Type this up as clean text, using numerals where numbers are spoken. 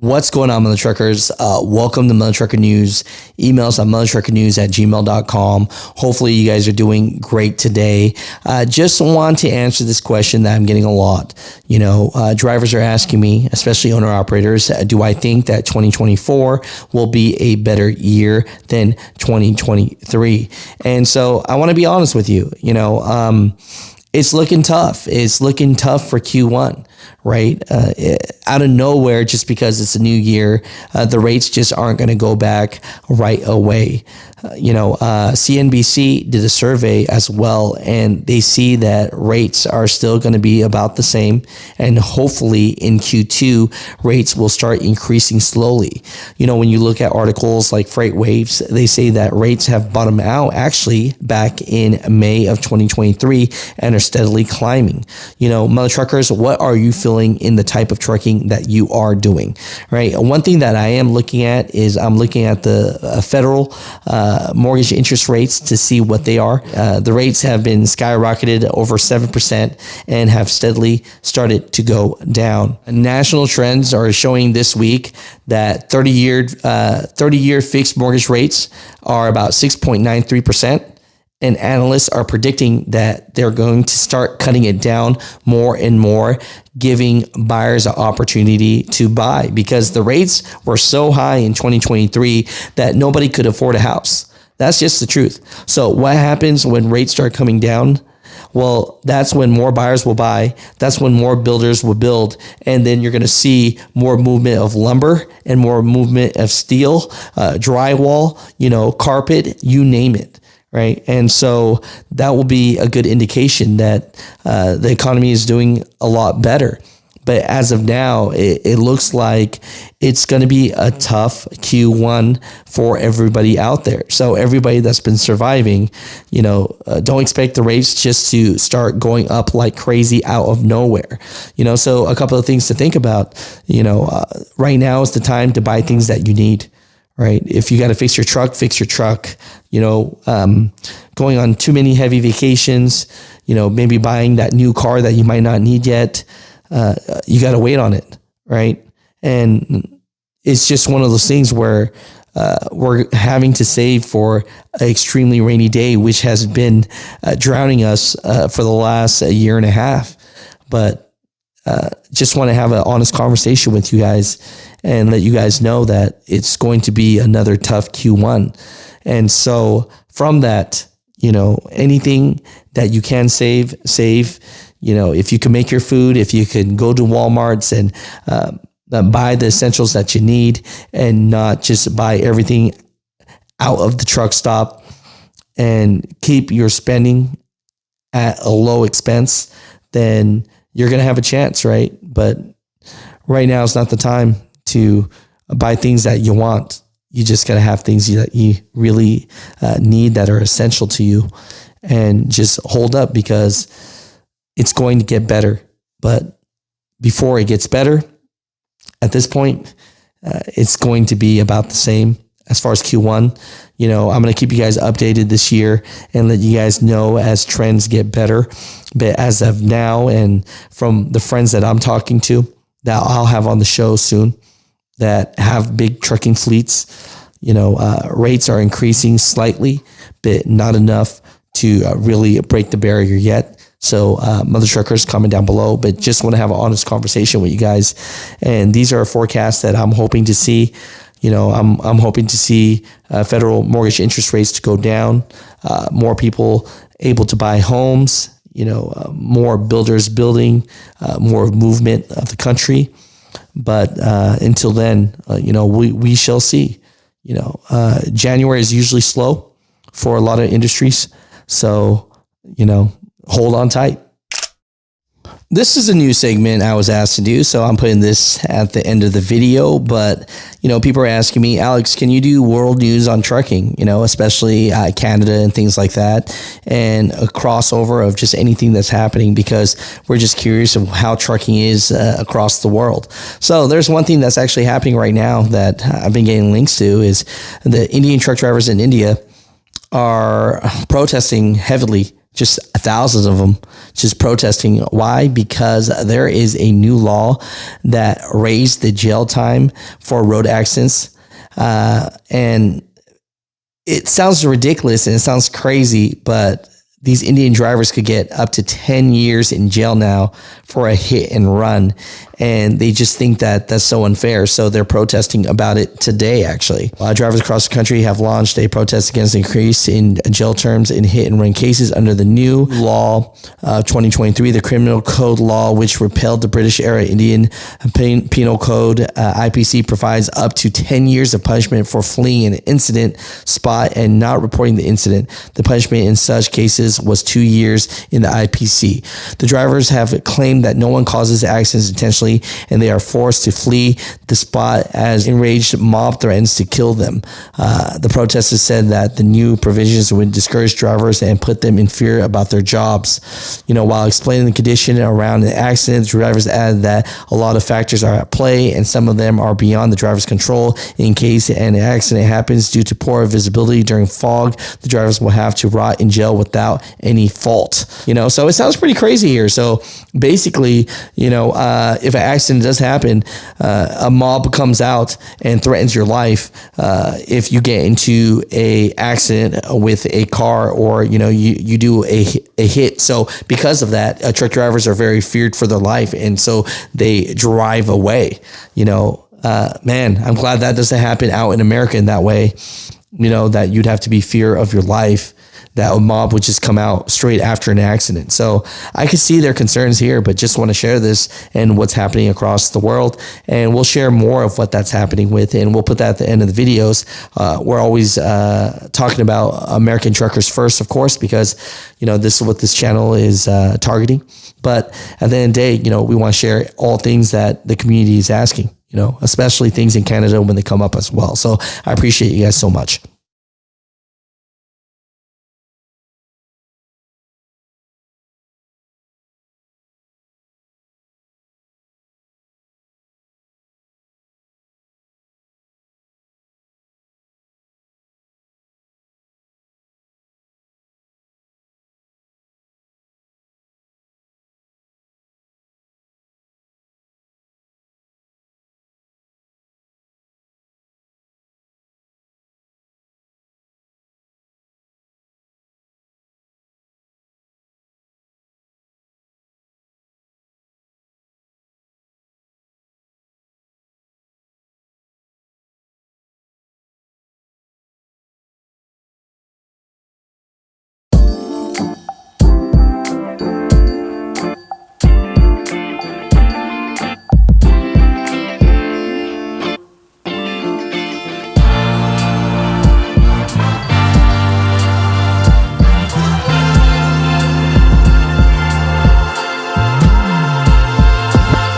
What's going on, Mutha Truckers? Welcome to Mutha Trucker News. Emails at muthatruckernews@gmail.com. Hopefully you guys are doing great today. Just want to answer this question that I'm getting a lot. Drivers are asking me, especially owner-operators, do I think that 2024 will be a better year than 2023? And so I want to be honest with you. It's looking tough. It's looking tough for Q1, right? Out of nowhere, just because it's a new year, the rates just aren't going to go back right away. CNBC did a survey as well, and they see that rates are still going to be about the same. And hopefully in Q2, rates will start increasing slowly. When you look at articles like Freight Waves, they say that rates have bottomed out actually back in May of 2023 and are steadily climbing. Mutha Truckers, what are you feeling in the type of trucking that you are doing, right? One thing that I am looking at is I'm looking at the federal mortgage interest rates to see what they are. The rates have been skyrocketed over 7% and have steadily started to go down. National trends are showing this week that 30-year fixed mortgage rates are about 6.93%. And analysts are predicting that they're going to start cutting it down more and more, giving buyers an opportunity to buy because the rates were so high in 2023 that nobody could afford a house. That's just the truth. So what happens when rates start coming down? Well, that's when more buyers will buy. That's when more builders will build. And then you're going to see more movement of lumber and more movement of steel, drywall, carpet, you name it. Right. And so that will be a good indication that the economy is doing a lot better. But as of now, it looks like it's going to be a tough Q1 for everybody out there. So everybody that's been surviving, don't expect the rates just to start going up like crazy out of nowhere. So a couple of things to think about, right now is the time to buy things that you need. Right. If you got to fix your truck, fix your truck. Going on too many heavy vacations, maybe buying that new car that you might not need yet. You got to wait on it. Right. And it's just one of those things where we're having to save for an extremely rainy day, which has been drowning us for the last year and a half. But just want to have an honest conversation with you guys and let you guys know that it's going to be another tough Q1. And so from that, anything that you can save, if you can make your food, if you can go to Walmart's and buy the essentials that you need and not just buy everything out of the truck stop and keep your spending at a low expense, then you're going to have a chance, right? But right now is not the time to buy things that you want. You just got to have things that you really need that are essential to you and just hold up because it's going to get better. But before it gets better, at this point, it's going to be about the same as far as Q1. I'm going to keep you guys updated this year and let you guys know as trends get better. But as of now, and from the friends that I'm talking to that I'll have on the show soon that have big trucking fleets, rates are increasing slightly, but not enough to really break the barrier yet. So Mutha Truckers, comment down below, but just want to have an honest conversation with you guys. And these are forecasts that I'm hoping to see. I'm hoping to see federal mortgage interest rates to go down, more people able to buy homes, more builders building, more movement of the country. But until then, we shall see. January is usually slow for a lot of industries. So, hold on tight. This is a new segment I was asked to do, so I'm putting this at the end of the video. But, people are asking me, Alex, can you do world news on trucking, especially Canada and things like that, and a crossover of just anything that's happening because we're just curious of how trucking is across the world. So there's one thing that's actually happening right now that I've been getting links to is the Indian truck drivers in India are protesting heavily just thousands of them just protesting. Why? Because there is a new law that raised the jail time for road accidents. And it sounds ridiculous and it sounds crazy, but these Indian drivers could get up to 10 years in jail now for a hit and run. And they just think that that's so unfair. So they're protesting about it today, actually. Drivers across the country have launched a protest against the increase in jail terms in hit and run cases under the new law, 2023, the criminal code law, which repealed the British era Indian penal code. IPC provides up to 10 years of punishment for fleeing an incident spot and not reporting the incident. The punishment in such cases was 2 years in the IPC. The drivers have claimed that no one causes accidents intentionally, and they are forced to flee the spot as enraged mob threatens to kill them. The protesters said that the new provisions would discourage drivers and put them in fear about their jobs. While explaining the condition around an accident, drivers added that a lot of factors are at play and some of them are beyond the driver's control. In case an accident happens due to poor visibility during fog, the drivers will have to rot in jail without any fault. So it sounds pretty crazy here. So basically, if an accident does happen, a mob comes out and threatens your life if you get into a accident with a car, or you do a hit. So because of that, truck drivers are very feared for their life, and so they drive away. Man, I'm glad that doesn't happen out in America in that way. That you'd have to be fear of your life, that a mob would just come out straight after an accident. So I could see their concerns here, but just want to share this and what's happening across the world. And we'll share more of what that's happening with, and we'll put that at the end of the videos. We're always talking about American truckers first, of course, because, this is what this channel is targeting. But at the end of the day, we want to share all things that the community is asking, especially things in Canada when they come up as well. So I appreciate you guys so much.